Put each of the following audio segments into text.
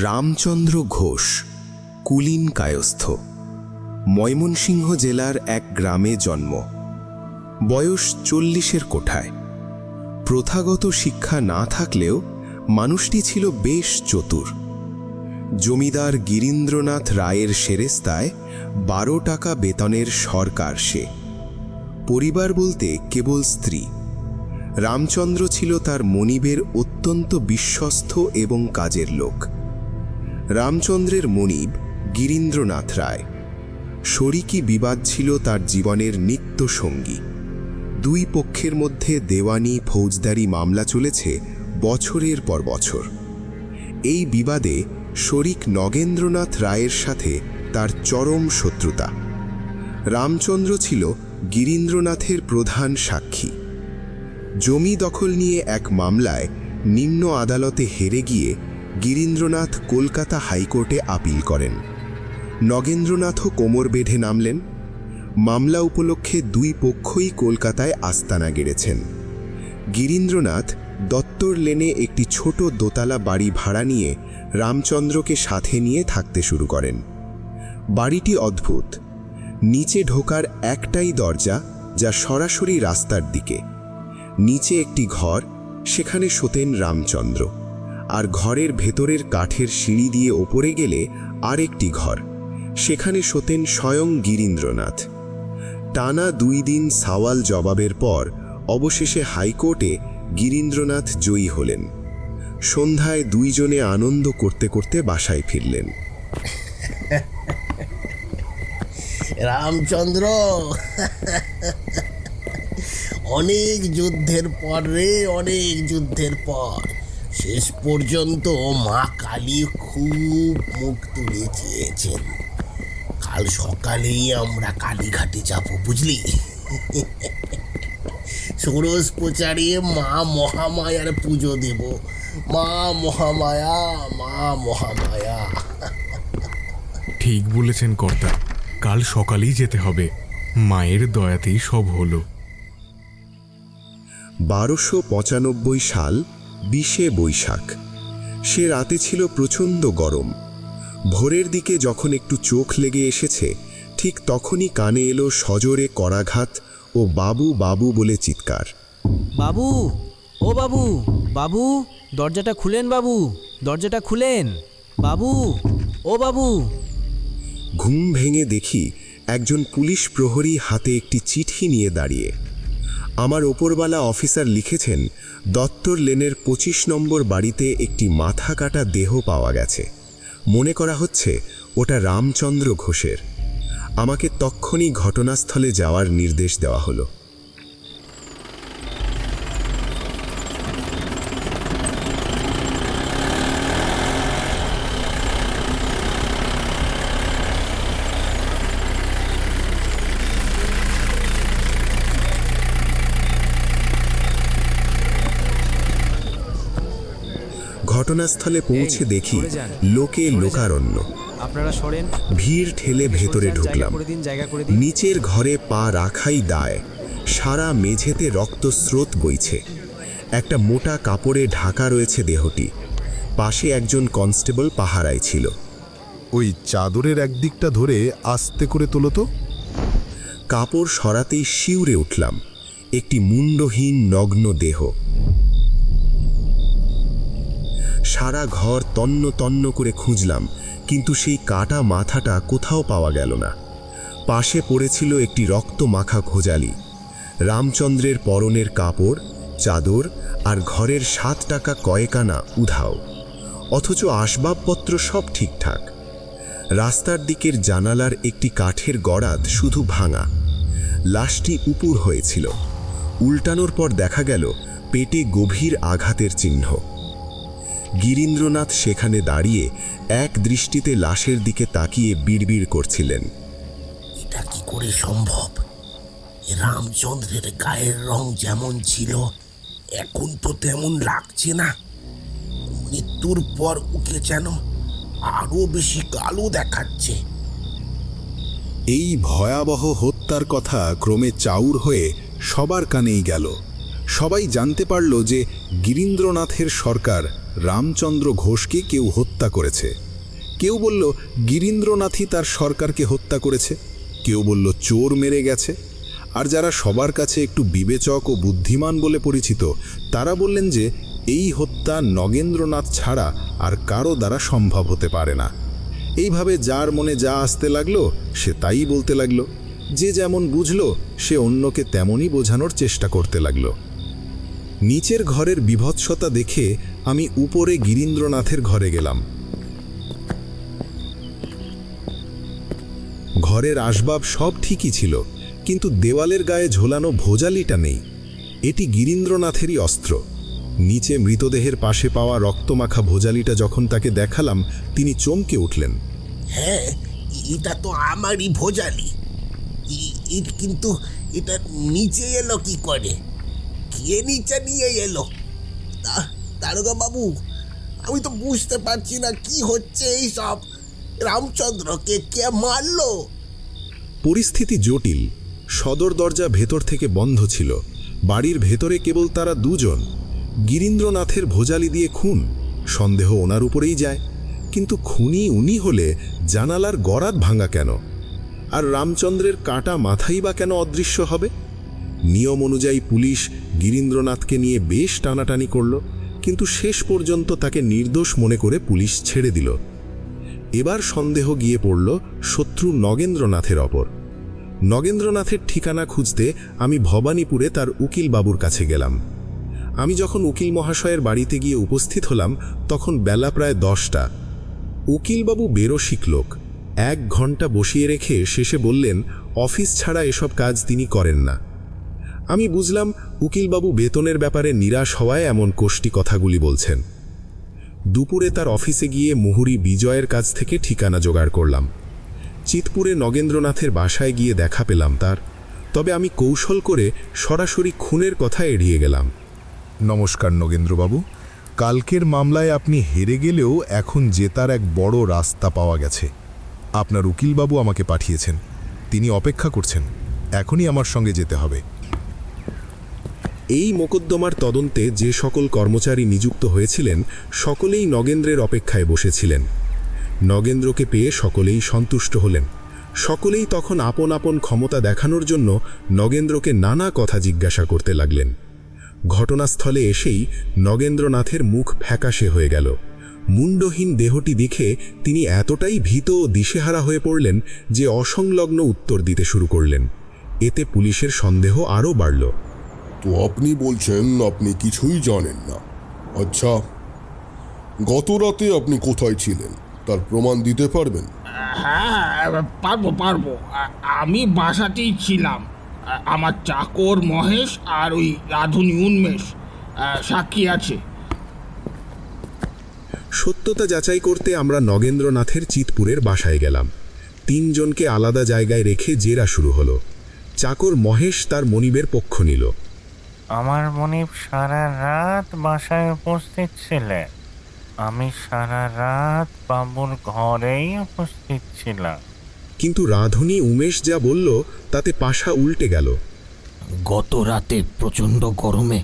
রামচন্দ্র ঘোষ, কুলীন কায়স্থ, ময়মনসিংহ জেলার এক গ্রামে জন্ম। বয়স 40-এর কোঠায়। প্রথাগত শিক্ষা না থাকলেও মানুষটি ছিল বেশ চতুর। জমিদার গিরীন্দ্রনাথ রায়ের সেরেস্তায় 12 টাকা বেতনের সরকার সে। পরিবার বলতে কেবল স্ত্রী। রামচন্দ্র ছিল তার মনিবের অত্যন্ত বিশ্বস্ত এবং কাজের লোক। রামচন্দ্রের মনিব গিরীন্দ্রনাথ রায়। শরিকি বিবাদ ছিল তার জীবনের নিত্য সঙ্গী। দুই পক্ষের মধ্যে দেওয়ানি ফৌজদারি মামলা চলেছে বছরের পর বছর। এই বিবাদে শরিক নগেন্দ্রনাথ রায়ের সাথে তার চরম শত্রুতা। রামচন্দ্র ছিল গিরীন্দ্রনাথের প্রধান সাক্ষী। জমি দখল নিয়ে এক মামলায় নিম্ন আদালতে হেরে গিয়ে গিরীন্দ্রনাথ কলকাতা হাইকোর্টে আপিল করেন। নগেন্দ্রনাথও কোমর বেঁধে নামলেন। মামলা উপলক্ষে দুই পক্ষই কলকাতায় আস্তানা গেড়েছেন। গিরীন্দ্রনাথ দত্তর লেনে একটি ছোট দোতলা বাড়ি ভাড়া নিয়ে রামচন্দ্রকে সাথে নিয়ে থাকতে শুরু করেন। বাড়িটি অদ্ভুত। নিচে ঢোকার একটাই দরজা, যা সরাসরি রাস্তার দিকে। নিচে একটি ঘর, সেখানে শোতেন রামচন্দ্র। আর ঘরের ভেতরের কাঠের সিঁড়ি দিয়ে ওপরে গেলে আর একটি ঘর, সেখানে শোতেন স্বয়ং গিরীন্দ্রনাথ। টানা 2 দিন সওয়াল জবাবের পর অবশেষে হাইকোর্টে গিরীন্দ্রনাথ জয়ী হলেন। সন্ধ্যায় দুইজনে আনন্দ করতে করতে বাসায় ফিরলেন। রামচন্দ্র, অনেক যুদ্ধের পর রে, অনেক যুদ্ধের পর শেষ পর্যন্ত মা কালী খুব মুখ তুলে চেয়েছেন। কাল সকালেই আমরা কালীঘাটে যাব, বুঝলি? ষোড়শ প্রচারে মা মহামায়ার পুজো দেব। মা মহামায়া, মা মহামায়া। ঠিক বলেছেন কর্তা, কাল সকালেই যেতে হবে। মায়ের দয়াতেই সব হলো। 1295 সাল 20শে বৈশাখ। সে রাতে ছিল প্রচণ্ড গরম। ভোরের দিকে যখন একটু চোখ লেগে এসেছে, ঠিক তখনই কানে এলো সজোরে করাঘাত ও বাবু বাবু বলে চিৎকার। বাবু, ও বাবু, বাবু, দরজাটা খুলেন বাবু, দরজাটা খুলেন বাবু, ও বাবু। ঘুম ভেঙে দেখি একজন পুলিশ প্রহরী হাতে একটি চিঠি নিয়ে দাঁড়িয়ে। আমার ওপরওয়ালা অফিসার লিখেছেন, দত্তর লেনের 25 নম্বর বাড়িতে একটি মাথা কাটা দেহ পাওয়া গেছে। মনে করা হচ্ছে ওটা রামচন্দ্র ঘোষের। আমাকে তক্ষুনি ঘটনাস্থলে যাওয়ার নির্দেশ দেওয়া হলো। ঘটনাস্থলে পৌঁছে দেখি লোকে লোকারণ্য। আপনারা সরেন। ভিড় ঠেলে ভেতরে ঢুকলাম। নিচের ঘরে পা রাখাই দায়। সারা মেঝেতে রক্তস্রোত বইছে। একটা মোটা কাপড়ে ঢাকা রয়েছে দেহটি। পাশে একজন কনস্টেবল পাহারায় ছিল। ওই চাদরের একদিকটা ধরে আস্তে করে তোলো তো। কাপড় সরাতেই শিউরে উঠলাম। একটি মুন্ডহীন নগ্ন দেহ। সারা ঘর তন্ন তন্ন করে খুঁজলাম, কিন্তু সেই কাটা মাথাটা কোথাও পাওয়া গেল না। পাশে পড়েছিল একটি রক্ত মাখা খোঁজালি। রামচন্দ্রের পরনের কাপড়, চাদর আর ঘরের 7 টাকা কয়েকানা উধাও। অথচ আসবাবপত্র সব ঠিকঠাক। রাস্তার দিকের জানালার একটি কাঠের গড়াদ শুধু ভাঙা। লাশটি উপুড় হয়েছিল। উল্টানোর পর দেখা গেল পেটে গভীর আঘাতের চিহ্ন। গিরীন্দ্রনাথ সেখানে দাঁড়িয়ে এক দৃষ্টিতে লাশের দিকে তাকিয়ে বিড়বিড় করছিলেন। এটা কি করে সম্ভব? রামচন্দ্রের গায়ের রং যেমন ছিল এখন তো তেমন লাগছে না। মৃত্যুর পর ওকে যেন আরো বেশি কালো দেখাচ্ছে। এই ভয়াবহ হত্যার কথা ক্রমে চাউর হয়ে সবার কানেই গেল। সবাই জানতে পারল যে গিরীন্দ্রনাথের সরকার রামচন্দ্র ঘোষকে কেউ হত্যা করেছে, কেউ বলল গিরীন্দ্রনাথই তার সরকারকে হত্যা করেছে, কেউ বলল চোর মেরে গেছে, আর যারা সবার কাছে একটু বিবেচক ও বুদ্ধিমান বলে পরিচিত তারা বললেন যে এই হত্যা নগেন্দ্রনাথ ছাড়া আর কারো দ্বারা সম্ভব হতে পারে না। এইভাবে যার মনে যা আসতে লাগলো সে তাই বলতে লাগলো, যে যেমন বুঝলো সে অন্যকে তেমনই বোঝানোর চেষ্টা করতে লাগলো। নিচের ঘরের বিভৎসতা দেখে আমি উপরে গিরীন্দ্রনাথের ঘরে গেলাম। ঘরের আসবাব সব ঠিকই ছিল, কিন্তু দেওয়ালের গায়ে ঝোলানো ভোজালিটা নেই। এটি গিরীন্দ্রনাথেরই অস্ত্র। নিচে মৃতদেহের পাশে পাওয়া রক্তমাখা ভোজালিটা যখন তাকে দেখালাম তিনি চমকে উঠলেন। হ্যাঁ, এটা তো আমারই ভোজালি। কিন্তু এটা নিচে এলো কি করে? কে নিচে নিয়ে এলো? দারোগা বাবু, আমি তো বুঝতে পারছি না কি হচ্ছে এই সব। রামচন্দ্রকে কে মারলো? পরিস্থিতি জটিল। সদর দরজা ভেতর থেকে বন্ধ ছিল। বাড়ির ভেতরে কেবল তারা দুজন। গিরীন্দ্রনাথের ভোজালি দিয়ে খুন, সন্দেহ ওনার উপরেই যায়। কিন্তু খুনি উনি হলে জানালার গরাদ ভাঙা কেন? আর রামচন্দ্রের কাটা মাথাই বা কেন অদৃশ্য হবে? নিয়ম অনুযায়ী পুলিশ গিরীন্দ্রনাথকে নিয়ে বেশ টানাটানি করল, কিন্তু শেষ পর্যন্ত তাকে নির্দোষ মনে করে পুলিশ ছেড়ে দিল। এবার সন্দেহ গিয়ে পড়ল শত্রু নগেন্দ্রনাথের ওপর। নগেন্দ্রনাথের ঠিকানা খুঁজতে আমি ভবানীপুরে তার উকিল বাবুর কাছে গেলাম। আমি যখন উকিল মহাশয়ের বাড়িতে গিয়ে উপস্থিত হলাম তখন বেলা প্রায় 10টা। উকিলবাবু বেরসিক লোক। 1 ঘন্টা বসিয়ে রেখে শেষে বললেন অফিস ছাড়া এসব কাজ তিনি করেন না। আমি বুঝলাম উকিলবাবু বেতনের ব্যাপারে নিরাশ হওয়ায় এমন কোষ্টি কথাগুলি বলছেন। দুপুরে তার অফিসে গিয়ে মুহুরী বিজয়ের কাছ থেকে ঠিকানা জোগাড় করলাম। চিতপুরে নগেন্দ্রনাথের বাসায় গিয়ে দেখা পেলাম তার। তবে আমি কৌশল করে সরাসরি খুনের কথা এড়িয়ে গেলাম। নমস্কার নগেন্দ্রবাবু, কালকের মামলায় আপনি হেরে গেলেও এখন জেতার এক বড় রাস্তা পাওয়া গেছে। আপনার উকিলবাবু আমাকে পাঠিয়েছেন, তিনি অপেক্ষা করছেন। এখনই আমার সঙ্গে যেতে হবে। এই মোকদ্দমার তদন্তে যে সকল কর্মচারী নিযুক্ত হয়েছিলেন সকলেই নগেন্দ্রের অপেক্ষায় বসেছিলেন। নগেন্দ্রকে পেয়ে সকলেই সন্তুষ্ট হলেন। সকলেই তখন আপন আপন ক্ষমতা দেখানোর জন্য নগেন্দ্রকে নানা কথা জিজ্ঞাসা করতে লাগলেন। ঘটনাস্থলে এসেই নগেন্দ্রনাথের মুখ ফ্যাকাশে হয়ে গেল। মুন্ডহীন দেহটি দেখে তিনি এতটাই ভীত ও দিশেহারা হয়ে পড়লেন যে অসংলগ্ন উত্তর দিতে শুরু করলেন। এতে পুলিশের সন্দেহ আরও বাড়ল। তো আপনি বলছেন আপনি কিছুই জানেন না? আচ্ছা, গত রাতে আপনি কোথায় ছিলেন তার প্রমাণ দিতে পারবেন? হ্যাঁ, পারবো। আমি বাসাতেই ছিলাম। আমার চাকর মহেশ আর ওই রাধুনী উন্মেষ সাক্ষী আছে। সত্যতা যাচাই করতে আমরা নগেন্দ্রনাথের চিতপুরের বাসায় গেলাম। 3 জনকে আলাদা জায়গায় রেখে জেরা শুরু হলো। চাকর মহেশ তার মনিবের পক্ষ নিল। আমার মনিব সারা রাত বাসায় উপস্থিত ছিলেন। আমি সারা রাত বাবুর ঘরেই উপস্থিত ছিলাম। কিন্তু রাধুনী উমেশ যা বলল তাতে পাশা উল্টে গেল। গত রাতে প্রচণ্ড গরমে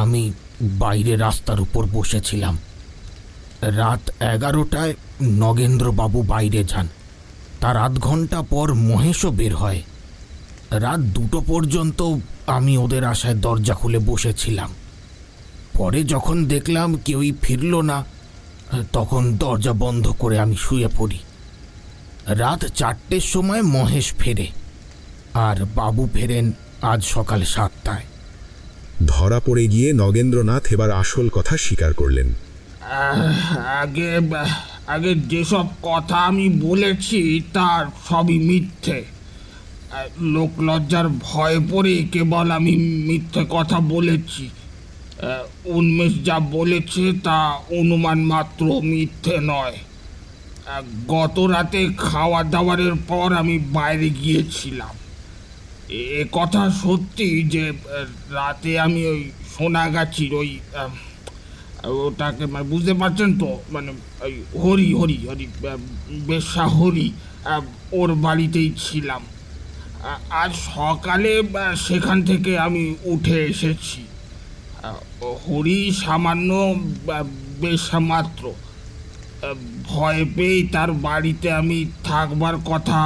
আমি বাইরে রাস্তার উপর বসেছিলাম। রাত 11টায় নগেন্দ্রবাবু বাইরে যান। তার আধ ঘন্টা পর মহেশও বের হয়। রাত 2টো পর্যন্ত আমি ওদের আশায় দরজা খুলে বসেছিলাম। পরে যখন দেখলাম কেউই ফিরল না, তখন দরজা বন্ধ করে আমি শুয়ে পড়ি। রাত 4টের সময় মহেশ ফেরে, আর বাবু ফেরেন আজ সকাল 7টায়। ধরা পড়ে গিয়ে নগেন্দ্রনাথ এবার আসল কথা স্বীকার করলেন। আগে যেসব কথা আমি বলেছি তার সবই মিথ্যে। লোকলজ্জার ভয় পড়ে কেবল আমি মিথ্যে কথা বলেছি। উন্মেষ যা বলেছে তা অনুমান মাত্র, মিথ্যে নয়। গত রাতে খাওয়া দাওয়ারের পর আমি বাইরে গিয়েছিলাম। এ কথা সত্যি যে রাতে আমি ওই সোনাগাছির ওই ওটাকে বুঝতে পারছেন তো, মানে ওই হরি বেশ্যা হরি, ওর বাড়িতেই ছিলাম। আজ সকালে সেখান থেকে আমি উঠে এসেছি। হরি সামান্য বেশ্যা মাত্র। ভয় পেয়ে তার বাড়িতে আমি থাকবার কথা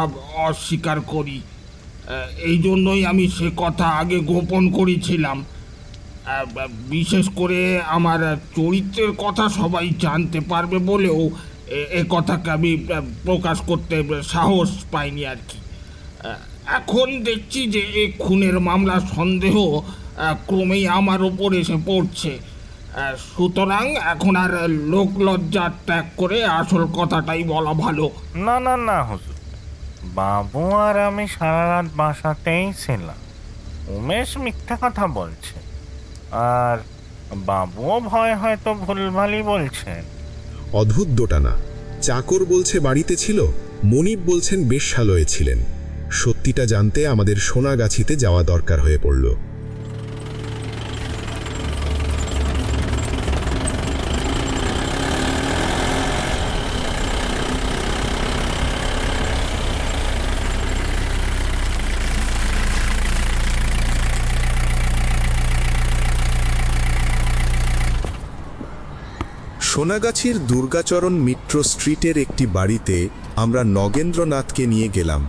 অস্বীকার করি। এই জন্যই আমি সে কথা আগে গোপন করেছিলাম। বিশেষ করে আমার চরিত্রের কথা সবাই জানতে পারবে বলেও এ কথাকে আমি প্রকাশ করতে সাহস পাইনি আর কি। এখন দেখছি যে এই খুনের মামলার সন্দেহ ক্রমেই আমার ওপর এসে পড়ছে। সুতরাং এখন আর লোকলজ্জা ত্যাগ করে আসল কথাটাই বলা ভালো। না না না হুজুর, বাবু আর আমি সারা রাত বাসাতেই ছিলাম। উমেশ মিথ্যা কথা বলছে, আর বাবুও ভয় হয়তো ভুলভালই বলছেন। অদ্ভুত দোটানা। চাকর বলছে বাড়িতে ছিল, মনিব বলছেন বেশ্যালয়ে ছিলেন। সত্যিটা জানতে আমাদের সোনাগাছিতে যাওয়া দরকার হয়ে পড়ল। সোনাগাছির দুর্গাচরণ মিত্র স্ট্রিটের একটি বাড়িতে আমরা নগেন্দ্রনাথকে নিয়ে গেলাম।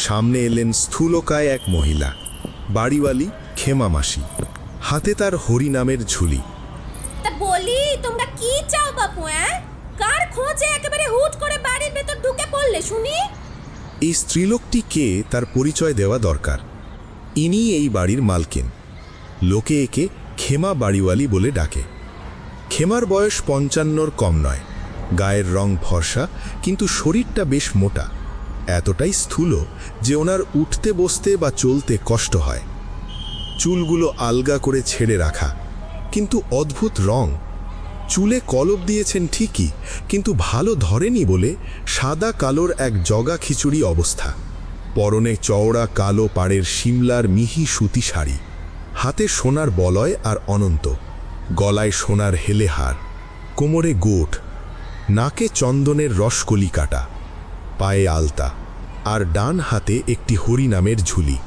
সামনে এলেন স্থূলকায় এক মহিলা, বাড়িওয়ালি খেমা মাসি। হাতে তার হরি নামের ঝুলি। তা বলি, তোমরা কি চাও বাপু? কার খোঁজে একেবারে হুট করে বাড়ির ভেতর ঢুকে পড়লে শুনি? এই স্ত্রীলোকটি কে তার পরিচয় দেওয়া দরকার। ইনি এই বাড়ির মালকিন। লোকে একে খেমা বাড়িওয়ালি বলে ডাকে। খেমার বয়স 55-র কম নয়। গায়ের রং ফর্সা, কিন্তু শরীরটা বেশ মোটা। এতটাই স্থূল যে ওনার উঠতে বসতে বা চলতে কষ্ট হয়। চুলগুলো আলগা করে ছেড়ে রাখা, কিন্তু অদ্ভুত রং। চুলে কলপ দিয়েছেন ঠিকই, কিন্তু ভালো ধরেনি বলে সাদা কালোর এক জগা খিচুড়ি অবস্থা। পরনে চওড়া কালো পাড়ের শিমলার মিহি সুতি শাড়ি, হাতে সোনার বলয় আর অনন্ত, গলায় সোনার হেলেহার, কোমরে গোট, নাকে চন্দনের রসকলি কাটা, পায়ে আলতা, আর ডান হাতে একটি হরি নামের ঝুলি।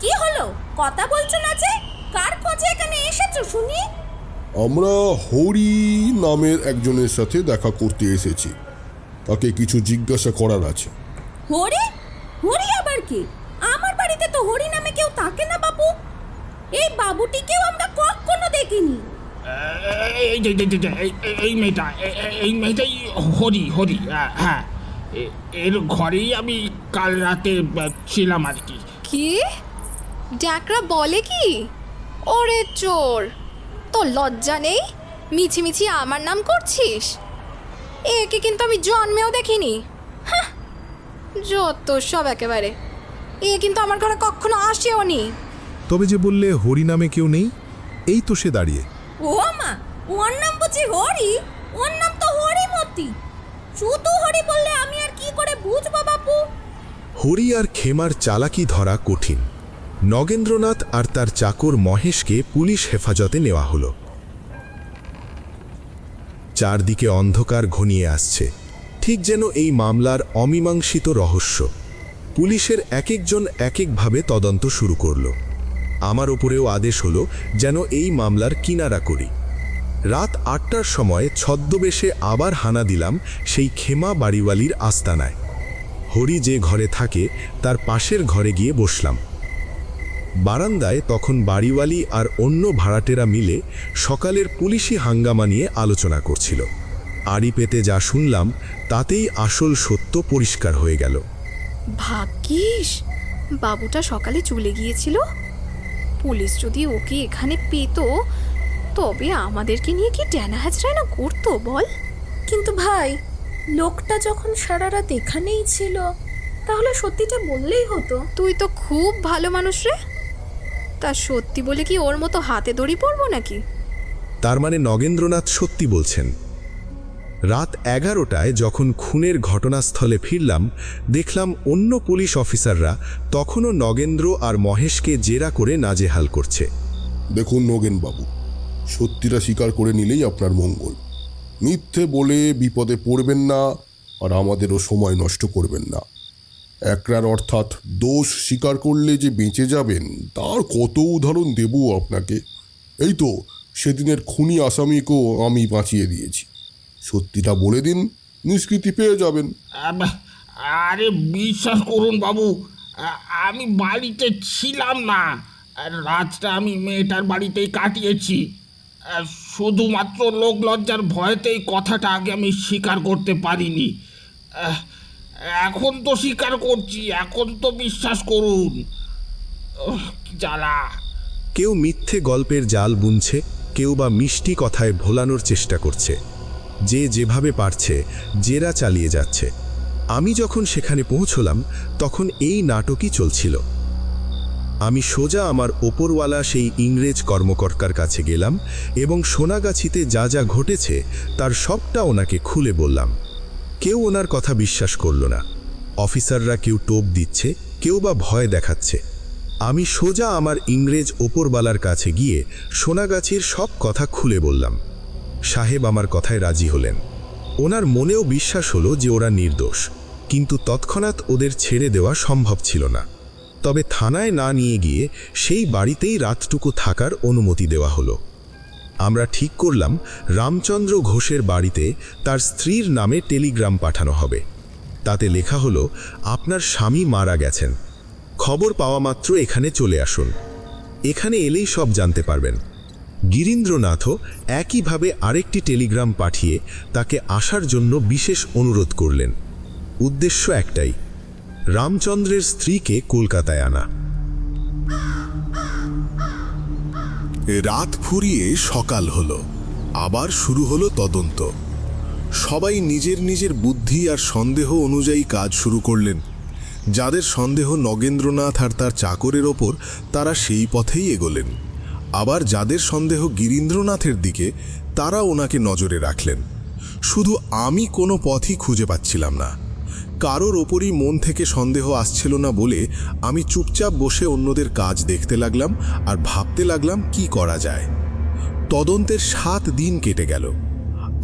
কি হলো, কথা বলছো না যে? কার খোঁজে এখানে এসেছো শুনি? আমরা হরি নামের একজনের সাথে দেখা করতে এসেছি। তাকে কিছু জিজ্ঞাসা করার আছে। হরি? হরি আবার কি? আমার বাড়িতে তো হরি নামে কেউ থাকে না বাবু। এই বাবুটিকেও আমরা কখনো দেখিনি। এই মেয়েটাই হরি। হ্যাঁ, এর ঘরেই আমি কাল রাতে ছিলাম আর কি। কি ড্যাকরা বলে কি? ওরে চোর, তোর লজ্জা নেই? মিছিমিছি আমার নাম করছিস? একে কিন্তু আমি জন্মেও দেখিনি। যত সব একেবারে। এ কিন্তু আমার ঘরে কখনো আসেও নি। তবে যে বললে হরি নামে কেউ নেই, এই তো সে দাঁড়িয়ে। ও মা, ওর নাম বুঝি হরি? ওর নাম তো হরিমতি। শুধু হরি বললে আমি আর কি করে বুঝবো বাপু? হরি আর খেমার চালাকি ধরা কঠিন। নগেন্দ্রনাথ আর তার চাকর মহেশকে পুলিশ হেফাজতে নেওয়া হলো। চারদিকে অন্ধকার ঘনিয়ে আসছে, ঠিক যেন এই মামলার অমীমাংসিত রহস্য। পুলিশের এক একজন এক একভাবে তদন্ত শুরু করল। আমার ওপরেও আদেশ হলো যেন এই মামলার কিনারা করি। রাত 8টার সময় ছদ্মবেশে আবার হানা দিলাম সেই খেমা বাড়িওয়ালির আস্তানায়। হরি যে ঘরে থাকে তার পাশের ঘরে গিয়ে বসলাম। বারান্দায় তখন বাড়িওয়ালি আর অন্য ভাড়াটেরা মিলে সকালের পুলিশি হাঙ্গামা নিয়ে আলোচনা করছিল। আড়ি পেতে যা শুনলাম তাতেই আসল সত্য পরিষ্কার হয়ে গেল। ভাগ্যিস বাবুটা সকালে চলে গিয়েছিল। পুলিশ যদি ওকে এখানে পেত, তবে আমাদেরকে নিয়ে কি ড্যানা হাজরায় না করতো বল? কিন্তু ভাই, লোকটা যখন সারা রাত এখানেই ছিল, তাহলে সত্যিটা বললেই হতো। তুই তো খুব ভালো মানুষ রে। তা সত্যি বলে কি ওর মতো হাতে দড়ি পড়বো নাকি? তার মানে নগেন্দ্রনাথ সত্যি বলছেন। রাত 11টায় যখন খুনের ঘটনাস্থলে ফিরলাম, দেখলাম অন্য পুলিশ অফিসাররা তখনও নগেন্দ্র আর মহেশকে জেরা করে নাজেহাল করছে। দেখুন নগেনবাবু, সত্যিটা স্বীকার করে নিলেই আপনার মঙ্গল। মিথ্যে বলে বিপদে পড়বেন না, আর আমাদেরও সময় নষ্ট করবেন না। একরার অর্থাৎ দোষ স্বীকার করলে যে বেঁচে যাবেন, তার কত উদাহরণ দেব আপনাকে। এই তো সেদিনের খুনি আসামিকেও আমি বাঁচিয়ে দিয়েছি। সত্যিটা বলে দিন, নিষ্কৃতি পেয়ে যাবেন। আরে বিশ্বাস করুন বাবু, আমি বাড়িতে ছিলাম না। রাতটা আমি মেয়েটার বাড়িতেই কাটিয়েছি। শুধুমাত্র লোক লজ্জার ভয়েতেই কথাটা আগে আমি স্বীকার করতে পারিনি। এখন তো স্বীকার করছি, এখন তো বিশ্বাস করুন। কি জ্বালা! কেউ মিথ্যে গল্পের জাল বুনছে, কেউ বা মিষ্টি কথায় ভোলানোর চেষ্টা করছে। যে যেভাবে পারছে জেরা চালিয়ে যাচ্ছে। আমি যখন সেখানে পৌঁছলাম তখন এই নাটকই চলছিল। আমি সোজা আমার ওপরওয়ালা সেই ইংরেজ কর্মকর্তার কাছে গেলাম এবং সোনাগাছিতে যা যা ঘটেছে তার সবটা ওনাকে খুলে বললাম। কেউ ওনার কথা বিশ্বাস করল না। অফিসাররা কেউ টোপ দিচ্ছে, কেউ বা ভয় দেখাচ্ছে। আমি সোজা আমার ইংরেজ ওপরওয়ালার কাছে গিয়ে সোনাগাছির সব কথা খুলে বললাম। সাহেব আমার কথায় রাজি হলেন। ওনার মনেও বিশ্বাস হলো যে ওরা নির্দোষ, কিন্তু তৎক্ষণাৎ ওদের ছেড়ে দেওয়া সম্ভব ছিল না। তবে থানায় না নিয়ে গিয়ে সেই বাড়িতেই রাতটুকু থাকার অনুমতি দেওয়া হলো। আমরা ঠিক করলাম রামচন্দ্র ঘোষের বাড়িতে তার স্ত্রীর নামে টেলিগ্রাম পাঠানো হবে। তাতে লেখা হলো, আপনার স্বামী মারা গেছেন, খবর পাওয়া মাত্র এখানে চলে আসুন। এখানে এলেই সব জানতে পারবেন। গিরীন্দ্রনাথও একইভাবে আরেকটি টেলিগ্রাম পাঠিয়ে তাকে আসার জন্য বিশেষ অনুরোধ করলেন। উদ্দেশ্য একটাই, রামচন্দ্রের স্ত্রীকে কলকাতায় আনা। রাত ফুরিয়ে সকাল হলো, আবার শুরু হলো তদন্ত। সবাই নিজের নিজের বুদ্ধি আর সন্দেহ অনুযায়ী কাজ শুরু করলেন। যাদের সন্দেহ নগেন্দ্রনাথ আর তার চাকরের ওপর, তারা সেই পথেই এগোলেন। আবার যাদের সন্দেহ গিরীন্দ্রনাথের দিকে, তারা ওনাকে নজরে রাখলেন। শুধু আমি কোনো পথই খুঁজে পাচ্ছিলাম না। কারোর ওপরই মন থেকে সন্দেহ আসছিল না বলে আমি চুপচাপ বসে অন্যদের কাজ দেখতে লাগলাম আর ভাবতে লাগলাম কি করা যায়। তদন্তের 7 দিন কেটে গেল।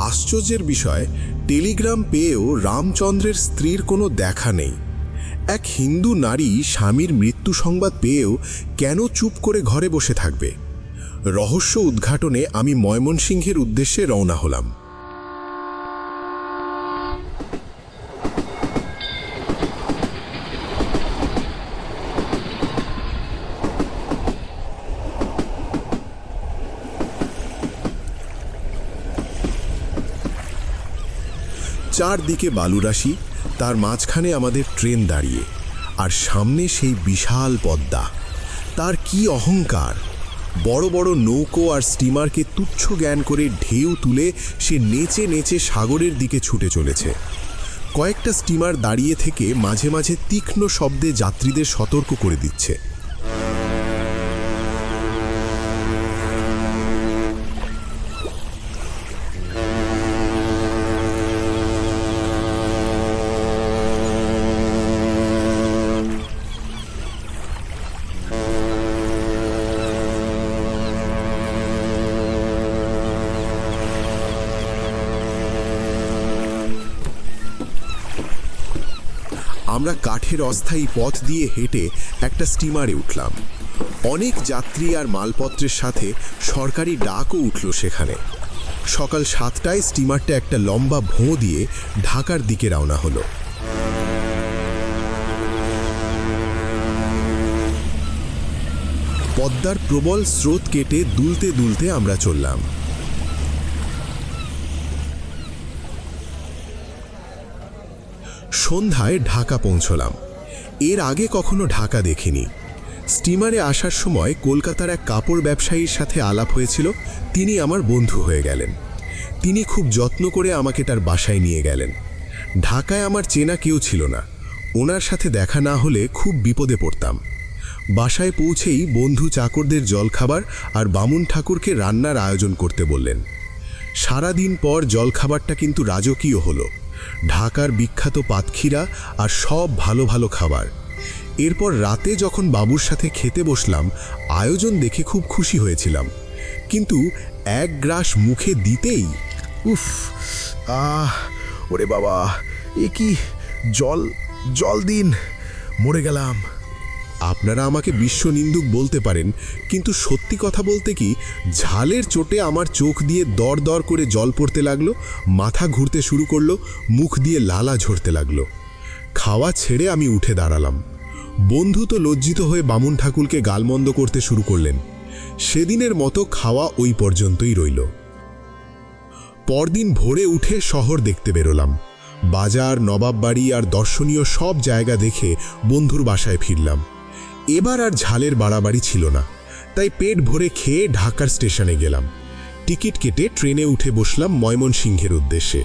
আশ্চর্যের বিষয়, টেলিগ্রাম পেয়েও রামচন্দ্রের স্ত্রীর কোনো দেখা নেই। এক হিন্দু নারী স্বামীর মৃত্যু সংবাদ পেয়েও কেন চুপ করে ঘরে বসে থাকবে? রহস্য উদ্ঘাটনে আমি ময়মনসিংহের উদ্দেশ্যে রওনা হলাম। চারদিকে বালুরাশি, তার মাঝখানে আমাদের ট্রেন দাঁড়িয়ে, আর সামনে সেই বিশাল পদ্মা। তার কি অহংকার! বড় বড় নৌকো আর স্টিমারকে তুচ্ছ জ্ঞান করে ঢেউ তুলে সে নেচে নেচে সাগরের দিকে ছুটে চলেছে। কয়েকটা স্টিমার দাঁড়িয়ে থেকে মাঝে মাঝে তীক্ষ্ণ শব্দে যাত্রীদের সতর্ক করে দিচ্ছে। আমরা কাঠের অস্থায়ী পথ দিয়ে হেঁটে একটা স্টিমারে উঠলাম। অনেক যাত্রী আর মালপত্রের সাথে সরকারি ডাকও উঠল সেখানে। সকাল 7টায় স্টিমারটা একটা লম্বা ভোঁ দিয়ে ঢাকার দিকে রওনা হলো। পদ্মার প্রবল স্রোত কেটে দুলতে দুলতে আমরা চললাম। সন্ধ্যায় ঢাকা পৌঁছলাম। এর আগে কখনো ঢাকা দেখিনি। স্টিমারে আসার সময় কলকাতার এক কাপড় ব্যবসায়ীর সাথে আলাপ হয়েছিল। তিনি আমার বন্ধু হয়ে গেলেন। তিনি খুব যত্ন করে আমাকে তার বাসায় নিয়ে গেলেন। ঢাকায় আমার চেনা কেউ ছিল না। ওনার সাথে দেখা না হলে খুব বিপদে পড়তাম। বাসায় পৌঁছেই বন্ধু চাকরদের জলখাবার আর বামুন ঠাকুরকে রান্নার আয়োজন করতে বললেন। সারাদিন পর জলখাবারটা কিন্তু রাজকীয় হলো। ঢাকার বিখ্যাত পাতখিরা আর সব ভালো ভালো খাবার। এরপর রাতে যখন বাবুর সাথে খেতে বসলাম, আয়োজন দেখে খুব খুশি হয়েছিলাম, কিন্তু এক গ্রাস মুখে দিতেই উফ, ওরে বাবা, এ কি জল, জল দিন, মরে গেলাম। আপনারা আমাকে বিশ্বনিন্দুক বলতে পারেন, কিন্তু সত্যি কথা বলতে কি, ঝালের চোটে আমার চোখ দিয়ে দর দর করে জল পড়তে লাগলো, মাথা ঘুরতে শুরু করলো, মুখ দিয়ে লালা ঝরতে লাগলো। খাওয়া ছেড়ে আমি উঠে দাঁড়ালাম। বন্ধু তো লজ্জিত হয়ে বামুন ঠাকুরকে গালমন্দ করতে শুরু করলেন। সেদিনের মতো খাওয়া ওই পর্যন্তই রইল। পরদিন ভোরে উঠে শহর দেখতে বেরোলাম। বাজার, নবাববাড়ি আর দর্শনীয় সব জায়গা দেখে বন্ধুর বাসায় ফিরলাম। এবার আর ঝালের বাড়াবাড়ি ছিল না, তাই পেট ভরে খেয়ে ঢাকার স্টেশনে গেলাম। টিকিট কেটে ট্রেনে উঠে বসলাম ময়মনসিংহের উদ্দেশ্যে।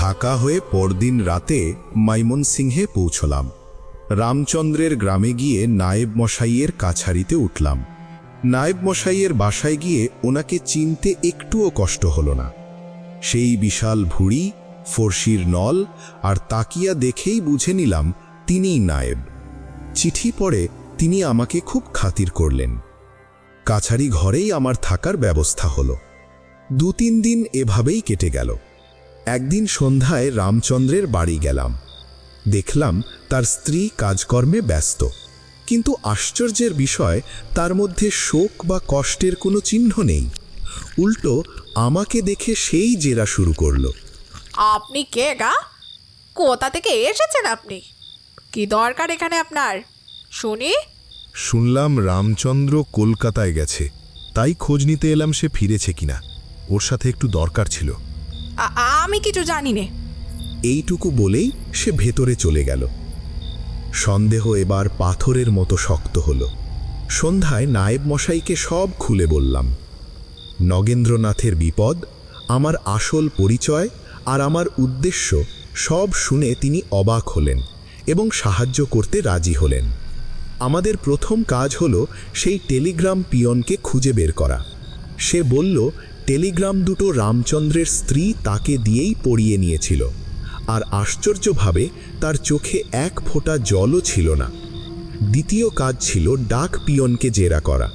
ঢাকা হয়ে পরদিন রাতে ময়মনসিংহে পৌঁছলাম। রামচন্দ্রের গ্রামে গিয়ে নায়েব মশাইয়ের কাছারিতে উঠলাম। নায়েব মশাইয়ের বাসায় গিয়ে ওনাকে চিনতে একটুও কষ্ট হলো না। সেই বিশাল ভুঁড়ি, ফর্সির নল আর তাকিয়া দেখেই বুঝে নিলাম তিনিই নায়েব। চিঠি পড়ে তিনি আমাকে খুব খাতির করলেন। কাছারি ঘরেই আমার থাকার ব্যবস্থা হলো। 2-3 দিন এভাবেই কেটে গেল। একদিন সন্ধ্যায় রামচন্দ্রের বাড়ি গেলাম। দেখলাম তার স্ত্রী কাজকর্মে ব্যস্ত, কিন্তু আশ্চর্যের বিষয়, তার মধ্যে শোক বা কষ্টের কোনো চিহ্ন নেই। উল্টো আমাকে দেখে সেই জেরা শুরু করলো। আপনি কে গা? কোথা থেকে এসেছেন আপনি? কি দরকার এখানে আপনার শুনি? শুনলাম রামচন্দ্র কলকাতায় গেছে, তাই খোঁজ নিতে এলাম সে ফিরেছে কিনা। ওর সাথে একটু দরকার ছিল। আমি কিছু জানি না। এইটুকু বলেই সে ভেতরে চলে গেল। সন্দেহ এবার পাথরের মতো শক্ত হলো। সন্ধ্যায় নায়েব মশাইকে সব খুলে বললাম। নগেন্দ্রনাথের বিপদ, আমার আসল পরিচয় আর আমার উদ্দেশ্য সব শুনে তিনি অবাক হলেন এবং সাহায্য করতে রাজি হলেন। আমাদের প্রথম কাজ হলো সেই টেলিগ্রাম পিয়নকে খুঁজে বের করা। সে বলল টেলিগ্রাম দুটো রামচন্দ্রের স্ত্রী তাকে দিয়েই পড়িয়ে নিয়েছিল, আর আশ্চর্যভাবে তার চোখে এক ফোঁটা জলও ছিল না। দ্বিতীয় কাজ ছিল ডাক পিয়নকে জেরা করা।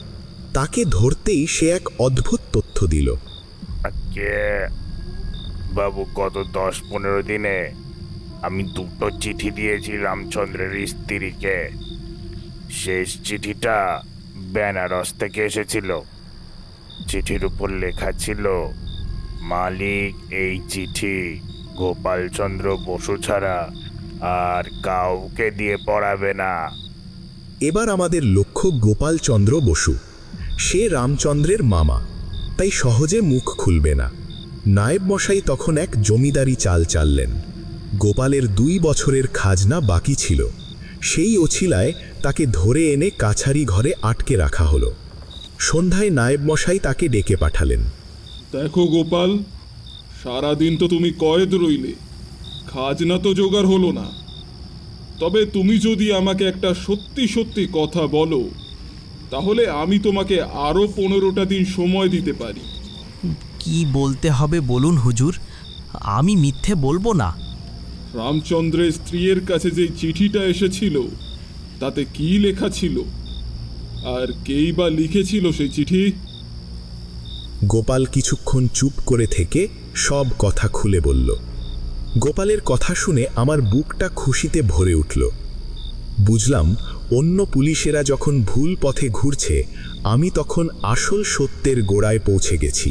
তাকে ধরতেই সে এক অদ্ভুত তথ্য দিল। বাবু, গত 10-15 দিনে আমি 2টো চিঠি দিয়েছি রামচন্দ্রের স্ত্রীকে। শেষ চিঠিটা বেনারস থেকে এসেছিল। চিঠির উপর লেখা ছিল, মালিক এই চিঠি গোপালচন্দ্র বসু ছাড়া আর কাউকে দিয়ে পড়াবে না। এবার আমাদের লক্ষ্য গোপালচন্দ্র বসু। সে রামচন্দ্রের মামা, তাই সহজে মুখ খুলবে না। নায়েব মশাই তখন এক জমিদারি চাল চাললেন। গোপালের 2 বছরের খাজনা বাকি ছিল। সেই অছিলায় তাকে ধরে এনে কাছারি ঘরে আটকে রাখা হলো। সন্ধ্যায় নায়েব মশাই তাকে ডেকে পাঠালেন। দেখো গোপাল, সারাদিন তো তুমি কয়েদ রইলে, খাজনা তো জোগাড় হলো না। তবে তুমি যদি আমাকে একটা সত্যি সত্যি কথা বলো, তাহলে আমি তোমাকে আরও 15টা দিন সময় দিতে পারি। কি বলতে হবে বলুন হুজুর, আমি মিথ্যে বলবো না। রামচন্দ্রের স্ত্রীর কাছে যে চিঠিটা এসেছিল তাতে কি লেখা ছিল, আর কেই বা লিখেছিল সেই চিঠি? গোপাল কিছুক্ষণ চুপ করে থেকে সব কথা খুলে বলল। গোপালের কথা শুনে আমার বুকটা খুশিতে ভরে উঠল। বুঝলাম অন্য পুলিশেরা যখন ভুল পথে ঘুরছে, আমি তখন আসল সত্যের গোড়ায় পৌঁছে গেছি।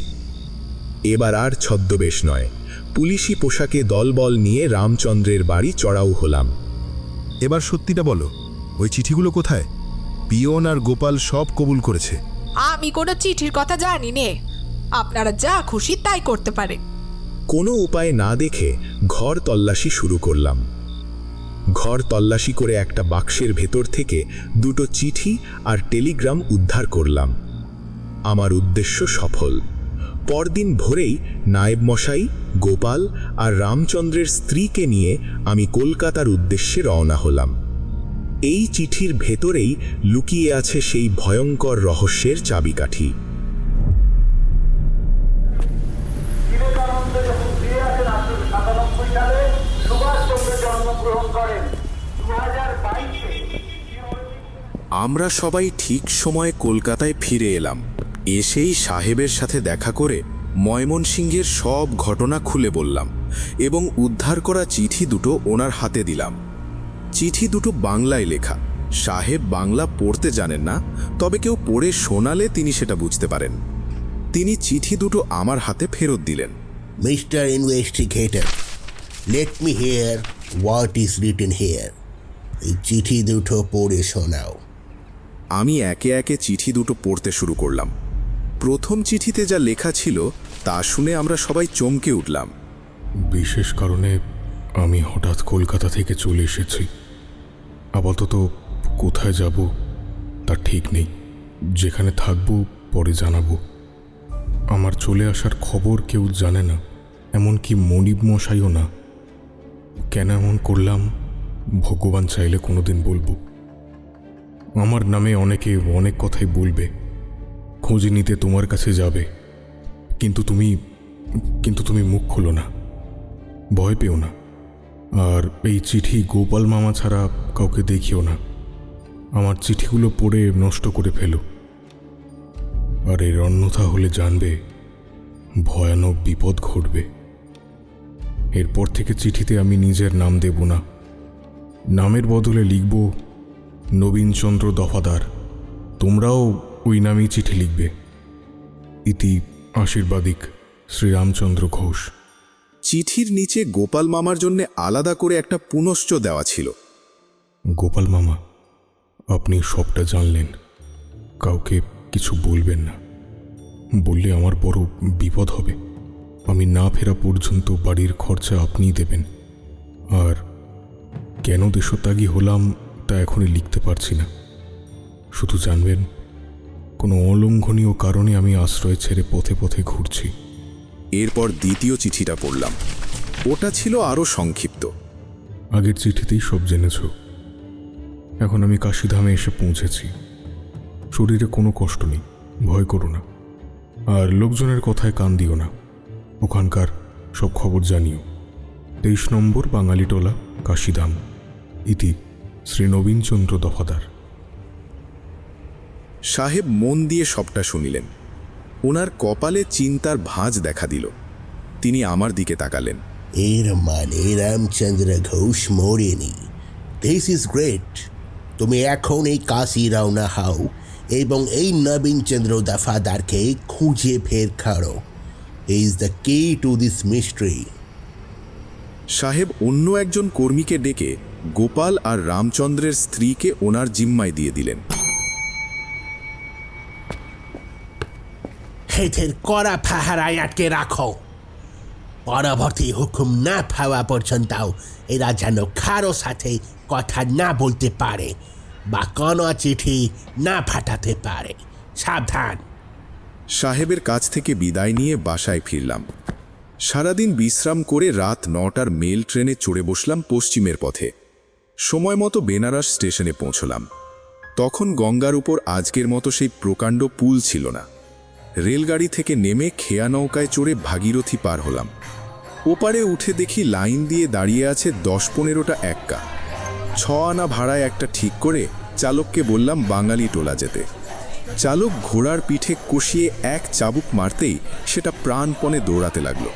এবার আর ছদ্মবেশ নয়, পুলিশি পোশাকে দলবল নিয়ে রামচন্দ্রের বাড়ি চড়াও হলাম। এবার সত্যিটা বলো, ওই চিঠিগুলো কোথায়? পিয়ন আর গোপাল সব কবুল করেছে। আমি কোনো চিঠির কথা জানি নে। আপনারা যা খুশি তাই করতে পারে। কোনো উপায় না দেখে ঘর তল্লাশি শুরু করলাম। ঘর তল্লাশি করে একটা বাক্সের ভেতর থেকে 2টো চিঠি আর টেলিগ্রাম উদ্ধার করলাম। আমার উদ্দেশ্য সফল। পরদিন ভোরেই নায়েব মশাই, গোপাল আর রামচন্দ্রের স্ত্রীকে নিয়ে আমি কলকাতার উদ্দেশ্যে রওনা হলাম। এই চিঠির ভেতরেই লুকিয়ে আছে সেই ভয়ঙ্কর রহস্যের চাবিকাঠি। বিবেকানন্দ যখন ফিরে আসেন 1897 সালে আমরা সবাই ঠিক সময়ে কলকাতায় ফিরে এলাম। এসেই সাহেবের সাথে দেখা করে ময়মনসিংহের সব ঘটনা খুলে বললাম এবং উদ্ধার করা চিঠি দুটো ওনার হাতে দিলাম। চিঠি দুটো বাংলায় লেখা। সাহেব বাংলা পড়তে জানেন না, তবে কেউ পড়ে শোনালে তিনি সেটা বুঝতে পারেন। তিনি চিঠি দুটো আমার হাতে ফেরত দিলেন। Mister investigator, let me here what is written here. এই চিঠি দুটো পড়ে শোনাও। আমি একে একে চিঠি দুটো পড়তে শুরু করলাম। প্রথম চিঠিতে যা লেখা ছিল তা শুনে আমরা সবাই চমকে উঠলাম। বিশেষ কারণে আমি হঠাৎ কলকাতা থেকে চলে এসেছি। আপাতত কোথায় যাব তা ঠিক নেই। যেখানে থাকব পরে জানাবো। আমার চলে আসার খবর কেউ জানে না, এমনকি মনিব মশাইও না। কেন এমন করলাম ভগবান চাইলে কোনোদিন বলবো। আমার নামে অনেকে অনেক কথাই বলবে, খোঁজ নিতে তোমার কাছে যাবে, কিন্তু তুমি মুখ খোলো না, ভয় পেও না। আর এই চিঠি গোপাল মামা ছাড়া কাউকে দেখিও না। আমার চিঠিগুলো পড়ে নষ্ট করে ফেলো, আর এর অন্যথা হলে জানবে ভয়ানক বিপদ ঘটবে। এরপর থেকে চিঠিতে আমি নিজের নাম দেব না, নামের বদলে লিখব নবীনচন্দ্র দফাদার। তোমরাও ওই নামেই চিঠি লিখবে। ইতি আশীর্বাদিক শ্রীরামচন্দ্র ঘোষ। চিঠির নিচে গোপাল মামার জন্য আলাদা করে একটা পুনশ্চ দেওয়া ছিল। গোপাল মামা, আপনি সবটা জানলেন, কাউকে কিছু বলবেন না। বললে আমার বড় বিপদ হবে। আমি না ফেরা পর্যন্ত বাড়ির খরচা আপনিই দেবেন। আর কেন দেশত্যাগী হলাম তা এখনই লিখতে পারছি না। শুধু জানবেন, কোনো অলঙ্ঘনীয় কারণে আমি আশ্রয় ছেড়ে পথে পথে ঘুরছি। এরপর দ্বিতীয় চিঠিটা পড়লাম। ওটা ছিল আরও সংক্ষিপ্ত। আগের চিঠিতেই সব জেনেছ। এখন আমি কাশীধামে এসে পৌঁছেছি। শরীরে কোনো কষ্ট নেই, ভয় করো না। আর লোকজনের কথায় কান দিও না। ওখানকার সব খবর জানিও। 23 নম্বর বাঙালিটোলা, কাশীধাম। ইতি শ্রী নবীনচন্দ্র দফাদার। সাহেব মন দিয়ে সবটা শুনিলেন। ওনার কপালে চিন্তার ভাঁজ দেখা দিল। তিনি আমার দিকে তাকালেন। এর মানে রামচন্দ্র ঘোষ মরেনি। This is great. তুমি এখন এই কাশী রওনা হও এবং এই নবীনচন্দ্র দফাদারকে খুঁজে ফের করো। হি ইজ দ্য কি টু দিস মিস্ট্রি। সাহেব অন্য একজন কর্মীকে ডেকে গোপাল আর রামচন্দ্রের স্ত্রীকে ওনার জিম্মায় দিয়ে দিলেন। এদের কড়া পাহারায় আটকে রাখো। পরবর্তী হুকুম না পাওয়া পর্যন্ত এরা যেন কারো সাথে কথা না বলতে পারে বা কোনো চিঠি না পাঠাতে পারে। সাবধান। সাহেবের কাছ থেকে বিদায় নিয়ে বাসায় ফিরলাম। সারাদিন বিশ্রাম করে রাত 9টার মেল ট্রেনে চড়ে বসলাম পশ্চিমের পথে। সময় মতো বেনারস স্টেশনে পৌঁছলাম। তখন গঙ্গার উপর আজকের মতো সেই প্রকাণ্ড পুল ছিল না। রেলগাড়ি থেকে নেমে খেয়া নৌকায় চড়ে ভাগীরথী পার হলাম। ওপারে উঠে দেখি লাইন দিয়ে দাঁড়িয়ে আছে 10-15টা এক্কা। 6 আনা ভাড়ায় একটা ঠিক করে চালককে বললাম বাঙালি টোলা যেতে। চালক ঘোড়ার পিঠে কষিয়ে এক চাবুক মারতেই সেটা প্রাণপণে দৌড়াতে লাগলো।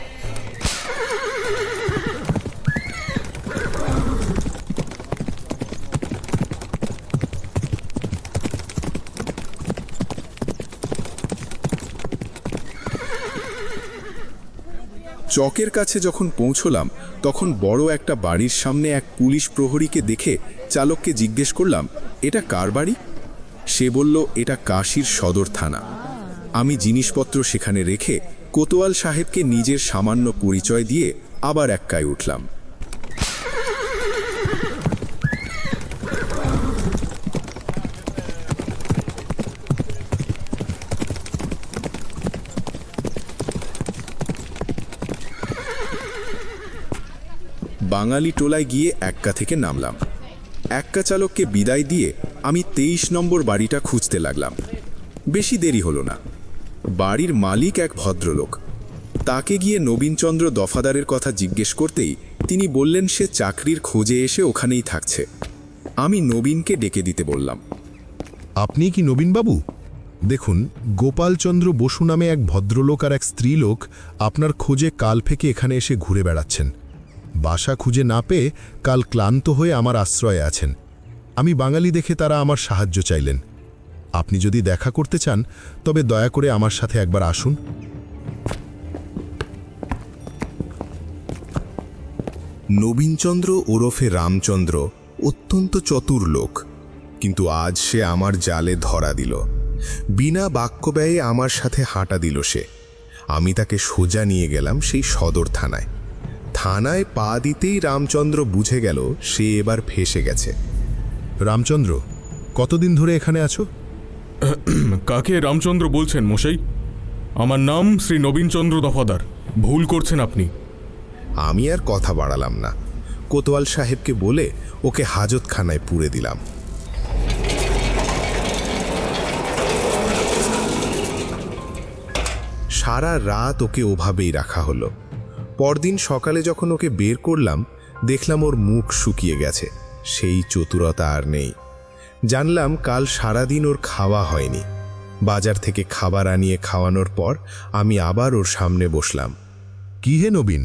চকের কাছে যখন পৌঁছলাম তখন বড় একটা বাড়ির সামনে এক পুলিশ প্রহরীকে দেখে চালককে জিজ্ঞেস করলাম, এটা কার বাড়ি? সে বলল, এটা কাশীর সদর থানা। আমি জিনিসপত্র সেখানে রেখে কোতোয়াল সাহেবকে নিজের সামান্য পরিচয় দিয়ে আবার এক্কায় উঠলাম। বাঙালি টোলায় গিয়ে এক্কা থেকে নামলাম। এক্কা চালককে বিদায় দিয়ে আমি 23 নম্বর বাড়িটা খুঁজতে লাগলাম। বেশি দেরি হলো না। বাড়ির মালিক এক ভদ্রলোক। তাকে গিয়ে নবীনচন্দ্র দফাদারের কথা জিজ্ঞেস করতেই তিনি বললেন সে চাকরির খোঁজে এসে ওখানেই থাকছে। আমি নবীনকে ডেকে দিতে বললাম। আপনি কি নবীনবাবু? দেখুন, গোপালচন্দ্র বসু নামে এক ভদ্রলোক আর এক স্ত্রীলোক আপনার খোঁজে কাল থেকে এখানে এসে ঘুরে বেড়াচ্ছেন। বাসা খুঁজে না পেয়ে কাল ক্লান্ত হয়ে আমার আশ্রয়ে আছেন। আমি বাঙালি দেখে তারা আমার সাহায্য চাইলেন। আপনি যদি দেখা করতে চান তবে দয়া করে আমার সাথে একবার আসুন। নবীনচন্দ্র ওরফে রামচন্দ্র অত্যন্ত চতুর লোক, কিন্তু আজ সে আমার জালে ধরা দিল। বিনা বাক্য ব্যয়ে আমার সাথে হাঁটা দিল সে। আমি তাকে সোজা নিয়ে গেলাম সেই সদর থানায়। থানায় পা দিতেই রামচন্দ্র বুঝে গেল সে এবার ফেঁসে গেছে। রামচন্দ্র, কতদিন ধরে এখানে আছো? কাকে রামচন্দ্র বলছেন মশাই? আমার নাম শ্রী নবীনচন্দ্র দফাদার। ভুল করছেন আপনি। আমি আর কথা বাড়ালাম না, কোতোয়াল সাহেবকে বলে ওকে হাজতখানায় পুরে দিলাম। সারা রাত ওকে ওভাবেই রাখা হলো। পরদিন সকালে যখন ওকে বের করলাম, দেখলাম ওর মুখ শুকিয়ে গেছে, সেই চতুরতা আর নেই। জানলাম কাল সারাদিন ওর খাওয়া হয়নি। বাজার থেকে খাবার আনিয়ে খাওয়ানোর পর আমি আবার ওর সামনে বসলাম। কি হে নবীন,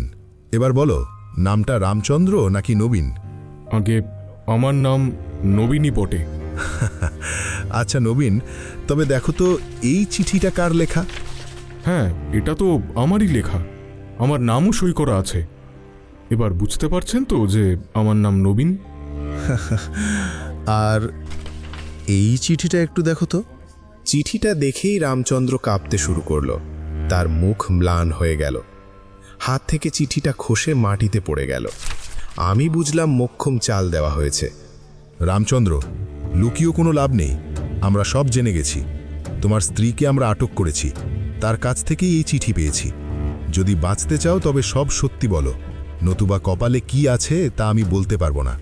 এবার বলো, নামটা রামচন্দ্র নাকি নবীন? আগে আমার নাম নবীনই বটে। আচ্ছা নবীন, তবে দেখো তো এই চিঠিটা কার লেখা? হ্যাঁ, এটা তো আমারই লেখা। আমার নামও সই করা আছে। এবার বুঝতে পারছেন তো যে আমার নাম নবীন। আর এই চিঠিটা একটু দেখো তো। চিঠিটা দেখেই রামচন্দ্র কাঁপতে শুরু করলো। তার মুখ ম্লান হয়ে গেল। হাত থেকে চিঠিটা খসে মাটিতে পড়ে গেল। আমি বুঝলাম মোক্ষম চাল দেওয়া হয়েছে। রামচন্দ্র, লুকিয়েও কোনো লাভ নেই, আমরা সব জেনে গেছি। তোমার স্ত্রীকে আমরা আটক করেছি, তার কাছ থেকেই এই চিঠি পেয়েছি। যদি বাঁচতে চাও তবে সব সত্যি বলো, নতুবা কপালে কি আছে তা আমি বলতে পারবো না।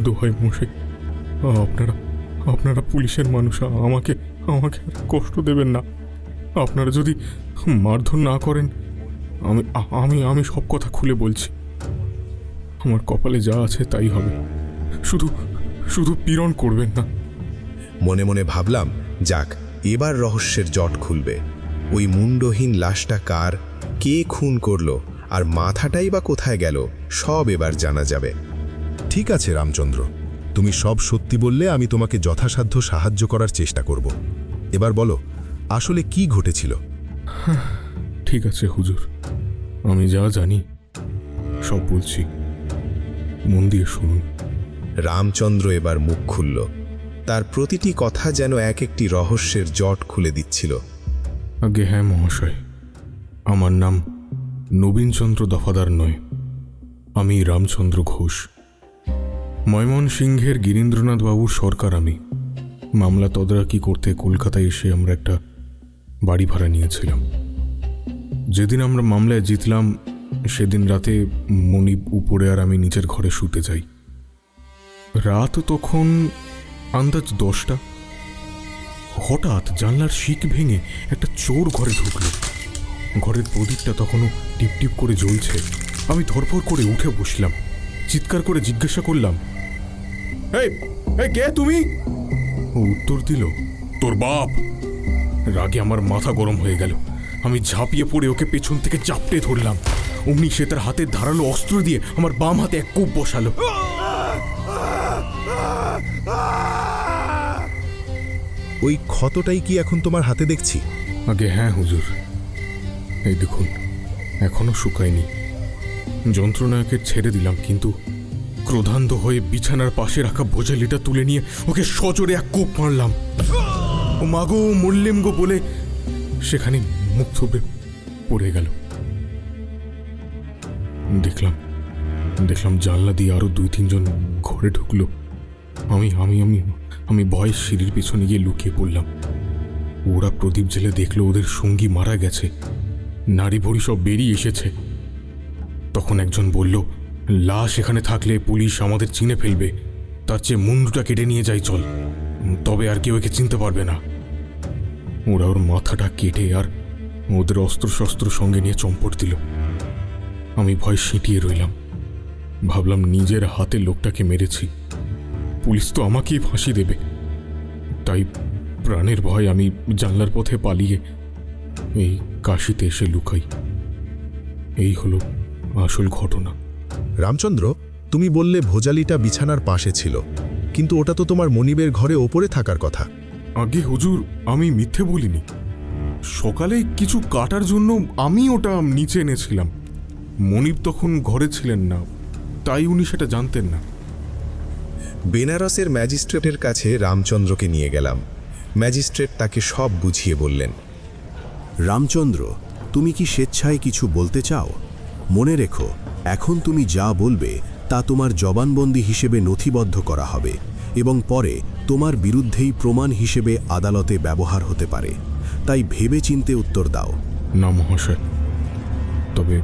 দোহাই মশাই, আপনারা পুলিশের মানুষ, আমাকে আর কষ্ট দেবেন না। আপনারা যদি মারধর না করেন, আমি সব কথা খুলে বলছি। আমার কপালে যা আছে তাই হবে, শুধু পীড়ন করবেন না। মনে মনে ভাবলাম, যাক, এবার রহস্যের জট খুলবে। ওই মুন্ডহীন লাশটা কার, কে খুন করলো, আর মাথাটাই বা কোথায় গেল, সব এবার জানা যাবে। ঠিক আছে রামচন্দ্র, তুমি সব সত্যি বললে আমি তোমাকে যথাসাধ্য সাহায্য করার চেষ্টা করব। এবার বলো, আসলে কি ঘটেছিল? ঠিক আছে হুজুর, আমি যা জানি সব বলছি, মন দিয়ে শুনুন। রামচন্দ্র এবার মুখ খুলল। তার প্রতিটি কথা যেন এক একটি রহস্যের জট খুলে দিচ্ছিল। আগে হ্যাঁ মহাশয়, আমার নাম নবীনচন্দ্র দফাদার নয়, আমি রামচন্দ্র ঘোষ। ময়মনসিংহের গিরীন্দ্রনাথ বাবুর সরকার আমি। মামলা তদারকি করতে কলকাতায় এসে আমরা একটা বাড়ি ভাড়া নিয়েছিলাম। যেদিন আমরা মামলায় জিতলাম সেদিন রাতে মনিব উপরে আর আমি নিচের ঘরে শুতে যাই। রাত তখন আন্দাজ 10টা। হঠাৎ জানলার শিক ভেঙে একটা চোর ঘরে ঢুকল। ঘরের প্রদীপটা তখনও টিপটিপ করে জ্বলছে। আমি ধরপর করে উঠে বসলাম, চিৎকার করে জিজ্ঞাসা করলাম, এই কে তুমি? ও উত্তর দিল, তোর বাপ। রাগে আমার মাথা গরম হয়ে গেল। আমি ঝাঁপিয়ে পড়ে ওকে পেছন থেকে চাপটে ধরলাম। অমনি সে তার হাতের ধারালো অস্ত্র দিয়ে আমার বাম হাতে এক কোপ বসালো। ওই ক্ষতটাই কি এখন তোমার হাতে দেখছি? আগে হ্যাঁ হুজুর, এই দেখুন, এখনো শুকায়নি। যন্ত্রণাকে ছেড়ে দিলাম, কিন্তু ক্রোধান্ধ হয়ে বিছানার পাশে রাখা ভোজালিটা তুলে নিয়ে ওকে সজোরে এক কোপ মারলাম। ও মাগো, মরলেম গো বলে সেখানে মুখ থুবড়ে পড়ে গেল। দেখলাম জানলা দিয়ে আরো 2-3 জন ঘরে ঢুকলো। আমি ভয়ে সিঁড়ির পিছনে গিয়ে লুকিয়ে পড়লাম। ওরা প্রদীপ জেলে দেখলো ওদের সঙ্গী মারা গেছে, নারী ভড়ি সব বেরিয়ে এসেছে। তখন একজন বলল, লাশ এখানে থাকলে পুলিশ আমাদের চিনে ফেলবে, তার চেয়ে মুন্ডুটা কেটে নিয়ে যাই চল, তবে আর কেউ একে চিনতে পারবে না। ওরা ওর মাথাটা কেটে আর ওদের অস্ত্রশস্ত্র সঙ্গে নিয়ে চম্পট দিল। আমি ভয় সিঁটিয়ে রইলাম। ভাবলাম নিজের হাতে লোকটাকে মেরেছি, পুলিশ তো আমাকেই ফাঁসি দেবে। তাই তাই প্রাণের ভয় আমি জানলার পথে পালিয়ে এই কাশিতে এসে লুকাই। এই হলো আসল ঘটনা। রামচন্দ্র, তুমি বললে ভোজালিটা বিছানার পাশে ছিল, কিন্তু ওটা তো তোমার মনিবের ঘরে ওপরে থাকার কথা। আগে হুজুর, আমি মিথ্যে বলিনি। সকালে কিছু কাটার জন্য আমি ওটা নিচে এনেছিলাম। মনিব তখন ঘরে ছিলেন না, তাই উনি সেটা জানতেন না। বেনারসের ম্যাজিস্ট্রেটের কাছে রামচন্দ্রকে নিয়ে গেলাম। ম্যাজিস্ট্রেট তাকে সব বুঝিয়ে বললেন। রামচন্দ্র, তুমি কি স্বেচ্ছায় কিছু বলতে চাও? মনে রেখো, এখন তুমি যা বলবে তা তোমার জবানবন্দি হিসেবে নথিবদ্ধ করা হবে এবং পরে তোমার বিরুদ্ধেই প্রমাণ হিসেবে আদালতে ব্যবহার হতে পারে। তাই ভেবেচিন্তে উত্তর দাও। না মহাশয়, তবে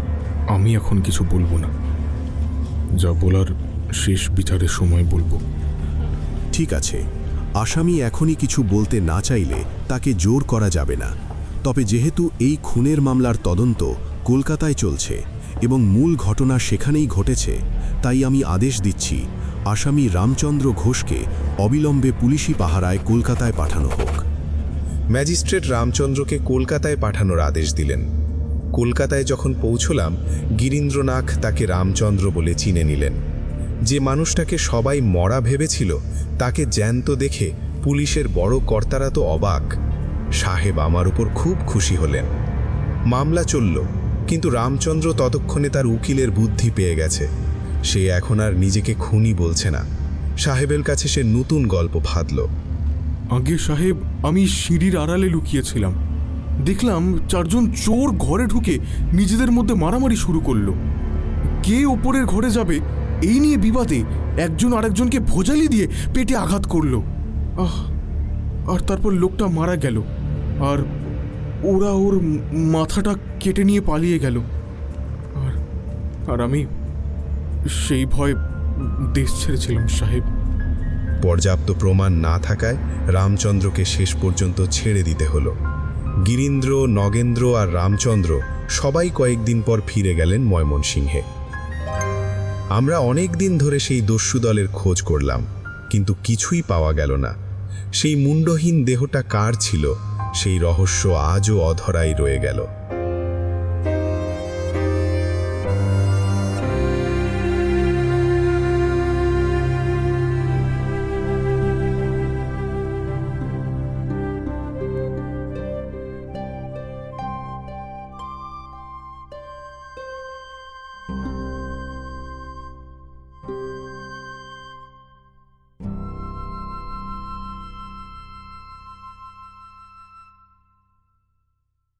আমি এখন কিছু বলবো না। যা বলার শেষ বিচারের সময় বলবো। ঠিক আছে, আসামি এখনই কিছু বলতে না চাইলে তাকে জোর করা যাবে না। তবে যেহেতু এই খুনের মামলার তদন্ত কলকাতায় চলছে এবং মূল ঘটনা সেখানেই ঘটেছে, তাই আমি আদেশ দিচ্ছি আসামি রামচন্দ্র ঘোষকে অবিলম্বে পুলিশি পাহারায় কলকাতায় পাঠানো হোক। ম্যাজিস্ট্রেট রামচন্দ্রকে কলকাতায় পাঠানোর আদেশ দিলেন। কলকাতায় যখন পৌঁছলাম, গিরীন্দ্রনাথ তাকে রামচন্দ্র বলে চিনে নিলেন। যে মানুষটাকে সবাই মরা ভেবেছিল, তাকে জ্যান্ত দেখে পুলিশের বড় কর্তারা তো অবাক। সাহেব আমার উপর খুব খুশি হলেন। মামলা চলল, কিন্তু রামচন্দ্র ততক্ষণে তার উকিলের বুদ্ধি পেয়ে গেছে। সে এখন আর নিজেকে খুনি বলছে না। সাহেবের কাছে সে নতুন গল্প ভাদল। আগে সাহেব, আমি সিঁড়ির আড়ালে লুকিয়েছিলাম। দেখলাম 4 জন চোর ঘরে ঢুকে নিজেদের মধ্যে মারামারি শুরু করলো। কে ওপরের ঘরে যাবে এই নিয়ে বিবাদে একজন আরেকজনকে ভোজালি দিয়ে পেটে আঘাত করলো। আর তারপর লোকটা মারা গেল, আর ওরা ওর মাথাটা কেটে নিয়ে পালিয়ে গেল। আর আমি সেই ভয় দেশ ছেড়েছিলাম সাহেব। পর্যাপ্ত প্রমাণ না থাকায় রামচন্দ্রকে শেষ পর্যন্ত ছেড়ে দিতে হলো। গিরীন্দ্র, নগেন্দ্র আর রামচন্দ্র সবাই কয়েকদিন পর ফিরে গেলেন ময়মনসিংহে। আমরা অনেক দিন ধরে সেই দস্যু দলের খোঁজ করলাম, কিন্তু কিছুই পাওয়া গেল না। সেই মুন্ডহীন দেহটা কার ছিল, সেই রহস্য আজও অধরাই রয়ে গেল।